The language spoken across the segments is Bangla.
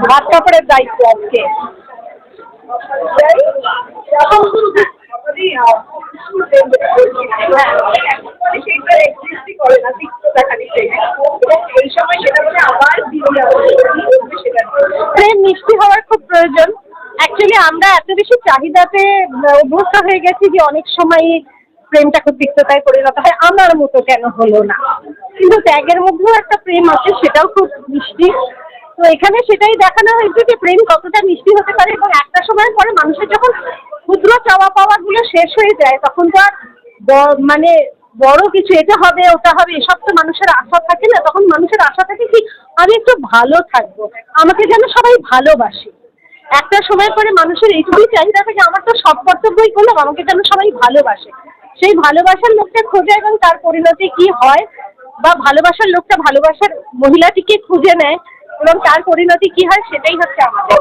ভাত কাপড়ের দায়িত্ব আজকে। প্রেম মিষ্টি হওয়ার খুব প্রয়োজন। অ্যাকচুয়ালি আমরা এত বেশি চাহিদাতে অভ্যস্ত হয়ে গেছি যে অনেক সময় প্রেমটা খুব তিক্ততায় পরিণত হয়। আমার মতো কেন হলো না, কিন্তু ত্যাগের মধ্যেও একটা প্রেম আছে, সেটাও খুব মিষ্টি। তো এখানে সেটাই দেখানো হয়েছে যে প্রেম কতটা মিষ্টি হতে পারে, এবং একটা সময় পরে মানুষের যখন ক্ষুদ্র চাওয়া পাওয়া গুলো শেষ হয়ে যায় তখন তো আর মানে বড় কিছু এটা হবে ওটা হবে এসব তো মানুষের আশা থাকে না। তখন মানুষের আশা থাকে কি, আমি একটু ভালো থাকবো, আমাকে যেন সবাই ভালোবাসে। একটা সময় পরে মানুষের এইটুকুই চাহিদা থাকে, আমার তো সব কর্তব্যই করলাম, আমাকে যেন সবাই ভালোবাসে। সেই ভালোবাসার লোকটা খোঁজে এবং তার পরিণতি কি হয়, বা ভালোবাসার লোকটা ভালোবাসার মহিলাটিকে খুঁজে নেয় এবং তার পরিণতি কি হয়, সেটাই হচ্ছে আমাদের।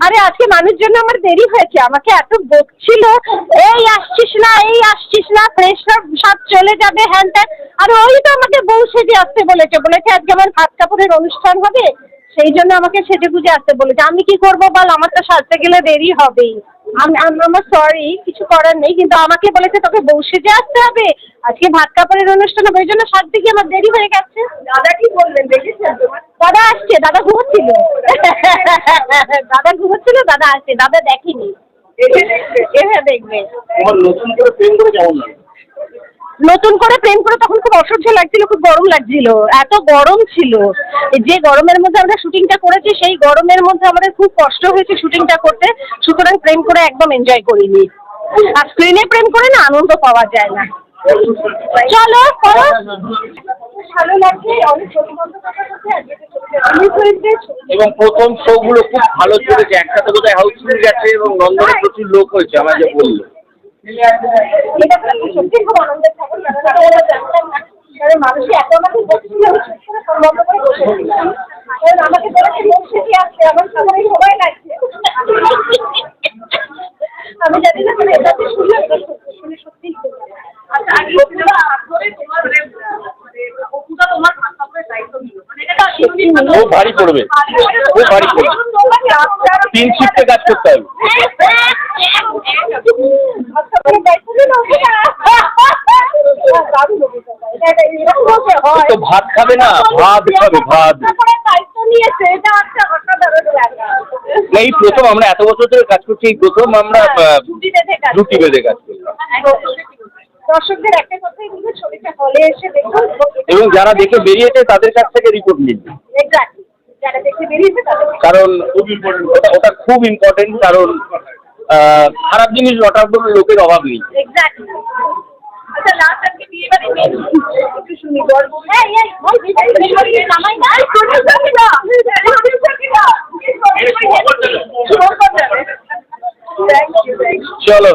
আরে আজকে মানুষ জন্য আমার দেরি হয়েছে, আমাকে এত বকছিল, এই আসছিস না এই আসছিস না, ফ্রেশরা সব চলে যাবে হ্যান ত্যান। আর ওই তো আমাকে বউ সেজে আসতে বলেছে আজকে আমার ভাত কাপড়ের অনুষ্ঠান হবে, সেই জন্য আমাকে সেজে গুজে আসতে বলেছে। আমি কি করবো বল, আমার তো সাজতে গেলে দেরি হবেই। আমার সরি, কিছু করার নেই, কিন্তু আমাকে বলেছে তোকে বউ সেজে আসতে হবে, আজকে ভাত কাপড়ের অনুষ্ঠান হবে, ওই জন্য সাজতে গিয়ে আমার দেরি হয়ে গেছে। দাদা কি বললেন দেখেছেন? দাদা আসছে, দাদা ঘুমোচ্ছিল। দাদা ঘুমোচ্ছিল, দাদা আসছে, দাদা দেখেনি, এসে দেখবে। নতুন করে প্রেম করে তখন খুব অসহ্য লাগছিল, খুব গরম লাগছিল, এত গরম ছিল। যে গরমের মধ্যে আমরা শুটিংটা করেছি সেই গরমের মধ্যে আমাদের খুব কষ্ট হয়েছে শুটিংটা করতে, সুতরাং প্রেম করে একদম এনজয় করিনি। আর স্ক্রিনে প্রেম করে না আনন্দ পাওয়া যায় না। চলো করো, ভালো লাগছে, অনেক এবং প্রথম শো গুলো খুব ভালো চলেছে, একসাথে বোধহয় হাউসফুল গেছে এবং লন্ডনে প্রচুর লোক হয়েছে আমাদের বললো। এটা সত্যি খুব আনন্দের খবর, কারণ মানুষই এত আমাকে বলছিল সম্ভব করে বসে, কারণ আমাকে বলেছে লোক সেটি আসছে, আমার সময় সময় লাগছে। আমি জানি না মানে এটাতে শুনে সত্যি আচ্ছা। আগে তোমার ভাত কাপড়ের দায়িত্ব নিল, মানে এটা খুব ভারী পড়বে, খুব ভারী পড়বে, 3 শিফটে কাজ করতে হবে। তো ভাত খাবে না, ভাত খাবে, ভাত। এই প্রথম আমরা এত বছর ধরে কাজ করছি, এই প্রথম আমরা রুটি বেঁধে কাজ করলাম। দর্শকদের একটা কথাই বলবো, ছবিটা হলে এসে দেখুন, এবং যারা দেখে বেরিয়েছে তাদের কাছ থেকে রিপোর্ট নিন। যারা দেখে বেরিয়েছে তাদের, কারণ ওটা খুব ইম্পর্টেন্ট, কারণ খারাপ জিনিস রটার কোনো লোকের অভাব নেই। আচ্ছা লাস্ট আজকে বিয়ে বাড়ি মেনু একটু শুনি, গল্প। বিয়ে বাড়ি নামাই না, চলো।